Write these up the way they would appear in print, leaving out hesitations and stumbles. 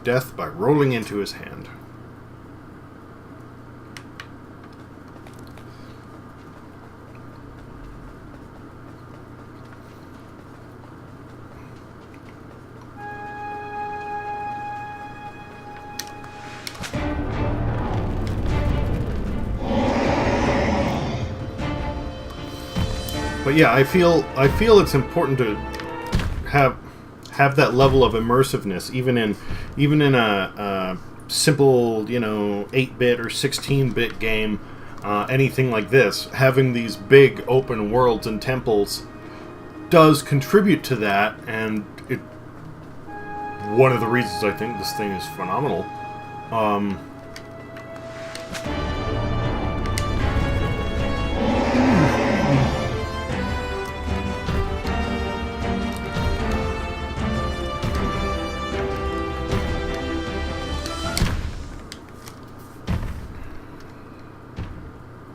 death by rolling into his hand. But yeah, I feel it's important to have that level of immersiveness, even in a simple, 8-bit or 16-bit game, anything like this. Having these big open worlds and temples does contribute to that, and it one of the reasons I think this thing is phenomenal.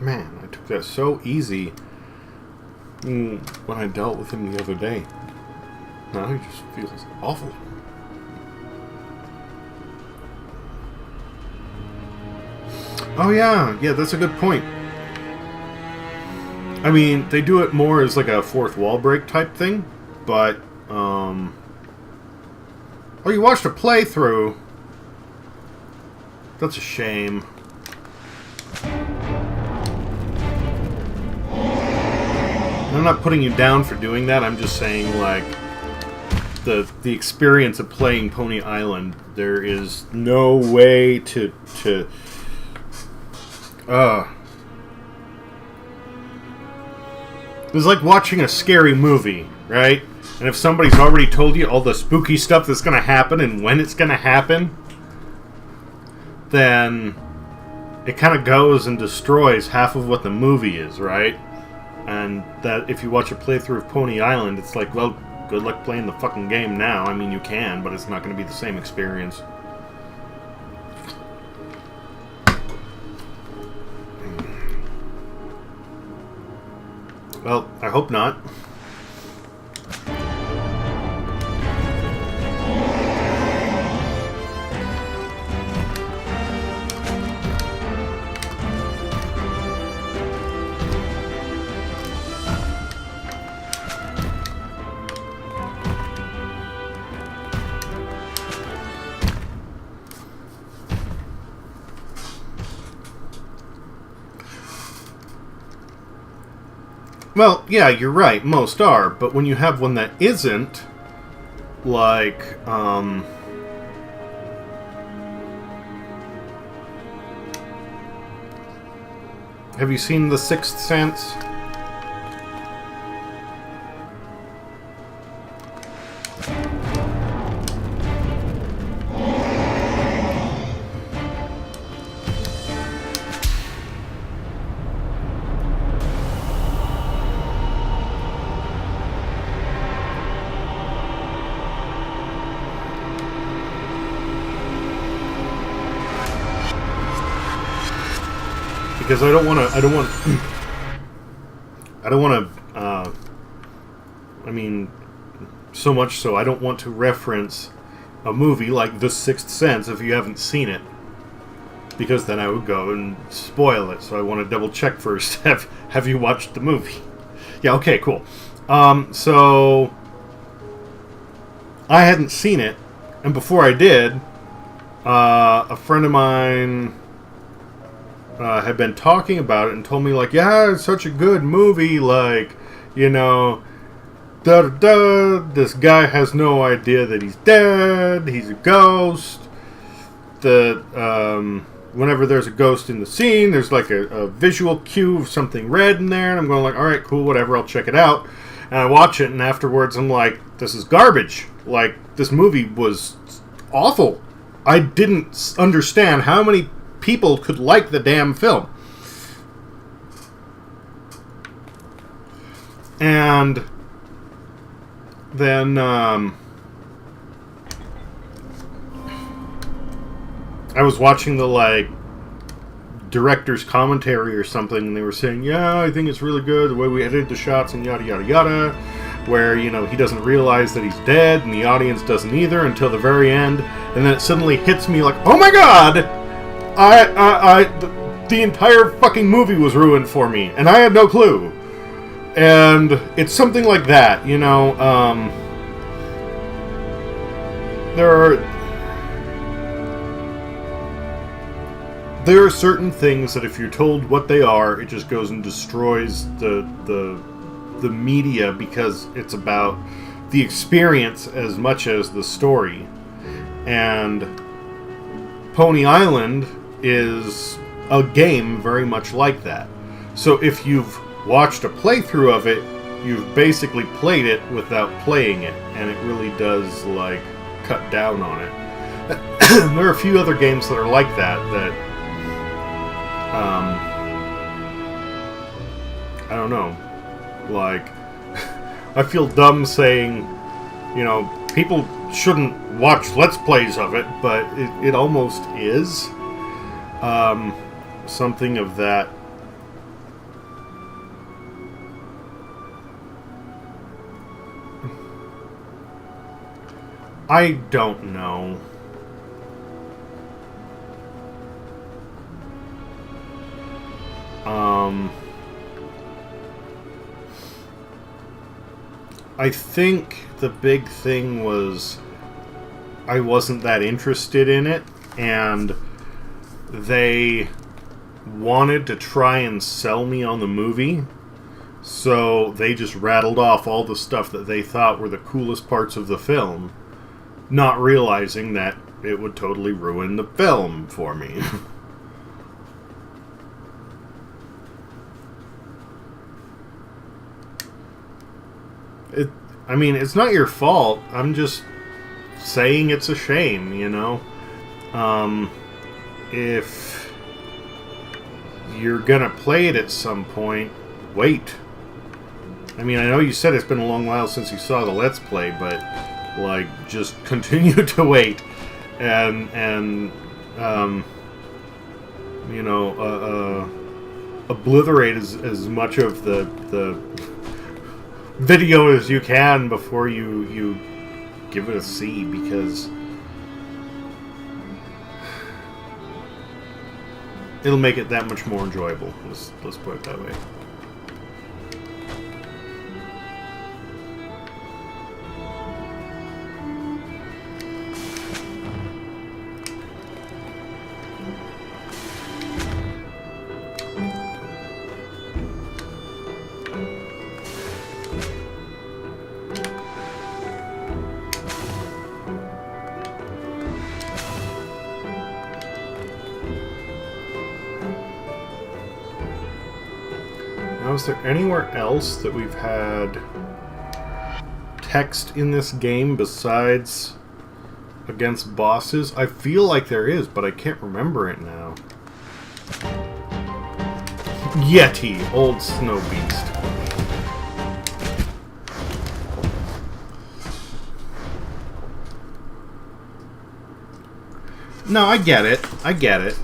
Man, I took that so easy when I dealt with him the other day. Now he just feels awful. Oh yeah, that's a good point. I mean, they do it more as like a fourth wall break type thing, but, oh, you watched a playthrough? That's a shame. I'm not putting you down for doing that, I'm just saying, like, the experience of playing Pony Island, there is no way to it's like watching a scary movie, right? And if somebody's already told you all the spooky stuff that's going to happen and when it's going to happen, then it kind of goes and destroys half of what the movie is, right? And that if you watch a playthrough of Pony Island, it's like, well, good luck playing the fucking game now. I mean, you can, but it's not going to be the same experience. Well, I hope not. Well, yeah, you're right, most are, but when you have one that isn't, like, have you seen The Sixth Sense? Because I don't want to, I mean, so much so, I don't want to reference a movie like The Sixth Sense if you haven't seen it. Because then I would go and spoil it, so I want to double check first. Have you watched the movie? Yeah, okay, cool. So, I hadn't seen it, and before I did, a friend of mine had been talking about it and told me, like, yeah, it's such a good movie, like, this guy has no idea that he's dead, he's a ghost, whenever there's a ghost in the scene, there's like a visual cue of something red in there, and I'm going like, alright, cool, whatever, I'll check it out, and I watch it, and afterwards I'm like, this is garbage, like, this movie was awful. I didn't understand how many people could like the damn film. And then I was watching the director's commentary or something, and they were saying, yeah, I think it's really good the way we edited the shots and yada yada yada. where, you know, he doesn't realize that he's dead, and the audience doesn't either until the very end, and then it suddenly hits me like, oh my god! The entire fucking movie was ruined for me, and I had no clue. And it's something like that, you know, there are certain things that if you're told what they are, it just goes and destroys the media, because it's about the experience as much as the story. And Pony Island is a game very much like that. So if you've watched a playthrough of it, you've basically played it without playing it, and it really does, like, cut down on it. There are a few other games that are like that, I don't know, like, I feel dumb saying, you know, people shouldn't watch Let's Plays of it, but it almost is, something of that. I don't know. I think the big thing was I wasn't that interested in it, and they wanted to try and sell me on the movie, so they just rattled off all the stuff that they thought were the coolest parts of the film, not realizing that it would totally ruin the film for me. I mean, it's not your fault. I'm just saying it's a shame, you know? If you're gonna play it at some point, wait. I mean, I know you said it's been a long while since you saw the Let's Play, but, like, just continue to wait and you know, obliterate as much of the video as you can before you give it a C, because it'll make it that much more enjoyable. Let's put it that way. Is there anywhere else that we've had text in this game besides against bosses? I feel like there is, but I can't remember it now. Yeti, old snow beast. No, I get it. I get it.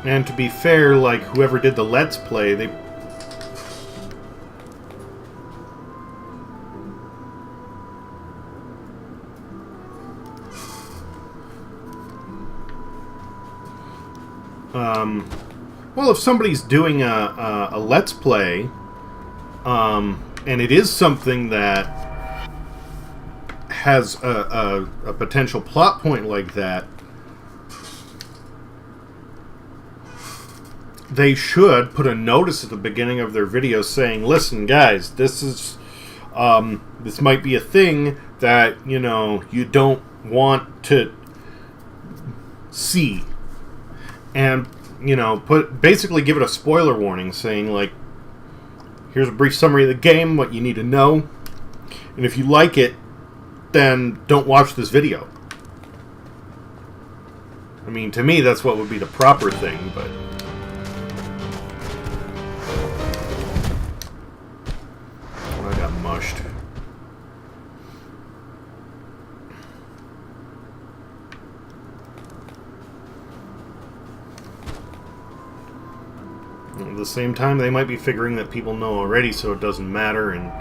And to be fair, like, whoever did the Let's Play, they... well, if somebody's doing a Let's Play, and it is something that has a potential plot point like that, they should put a notice at the beginning of their video saying, listen, guys, this is, this might be a thing that, you know, you don't want to see. And, you know, basically give it a spoiler warning saying, like, here's a brief summary of the game, what you need to know. And if you like it, then don't watch this video. I mean, to me, that's what would be the proper thing, but... I got mushed. the same time, they might be figuring that people know already, so it doesn't matter. And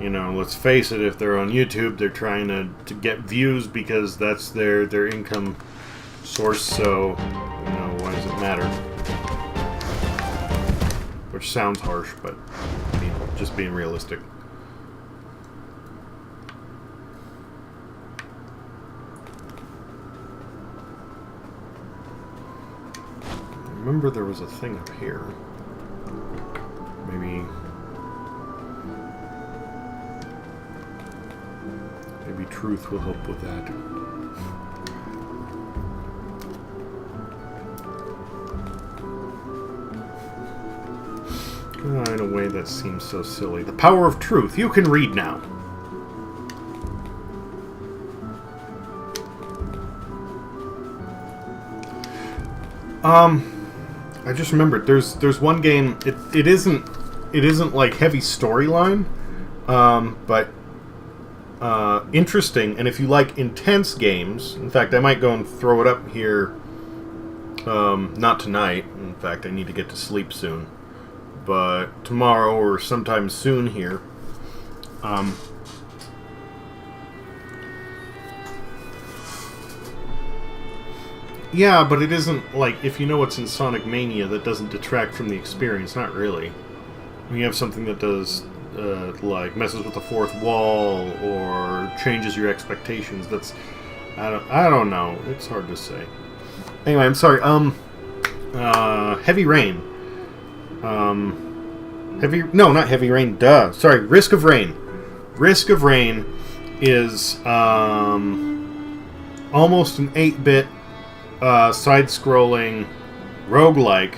you know, let's face it, if they're on YouTube, they're trying to get views because that's their income source. So you know, why does it matter? Which sounds harsh, but I mean, just being realistic. I remember there was a thing up here. Maybe truth will help with that. In a way that seems so silly. The power of truth. You can read now. I just remembered. There's one game. It isn't like heavy storyline, but interesting. And if you like intense games, in fact, I might go and throw it up here. Not tonight. In fact, I need to get to sleep soon. But tomorrow or sometime soon here. Yeah, but it isn't like, if you know what's in Sonic Mania, that doesn't detract from the experience. Not really. When you have something that does, like, messes with the fourth wall or changes your expectations, that's... I don't know. It's hard to say. Anyway, I'm sorry. Heavy Rain. No, not Heavy Rain. Duh. Sorry, Risk of Rain. Risk of Rain is, almost an 8-bit... side-scrolling roguelike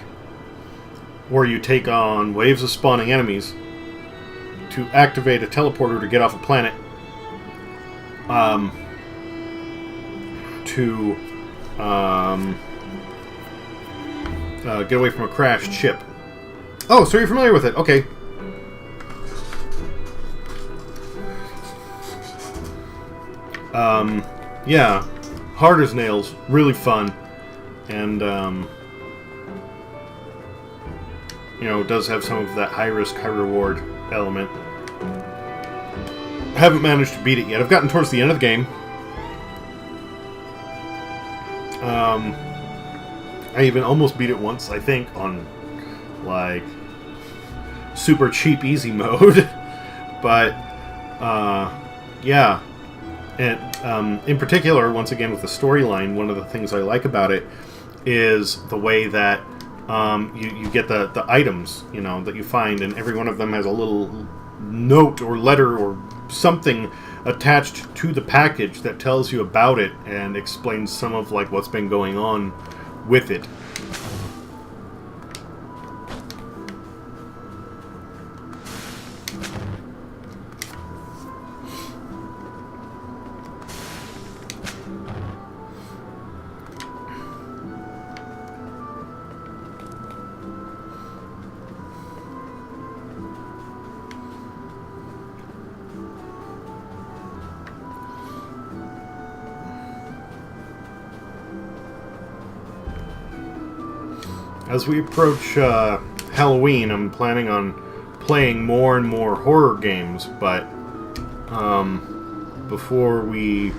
where you take on waves of spawning enemies to activate a teleporter to get off a planet to get away from a crashed ship. Oh, so you're familiar with it. Okay. Yeah. Hard as nails, really fun, and you know, it does have some of that high risk, high reward element. I haven't managed to beat it yet. I've gotten towards the end of the game. I even almost beat it once, I think, on like super cheap easy mode, but yeah. And in particular, once again with the storyline, one of the things I like about it is the way that you get the items, you know, that you find, and every one of them has a little note or letter or something attached to the package that tells you about it and explains some of like what's been going on with it. As we approach Halloween, I'm planning on playing more and more horror games, but before we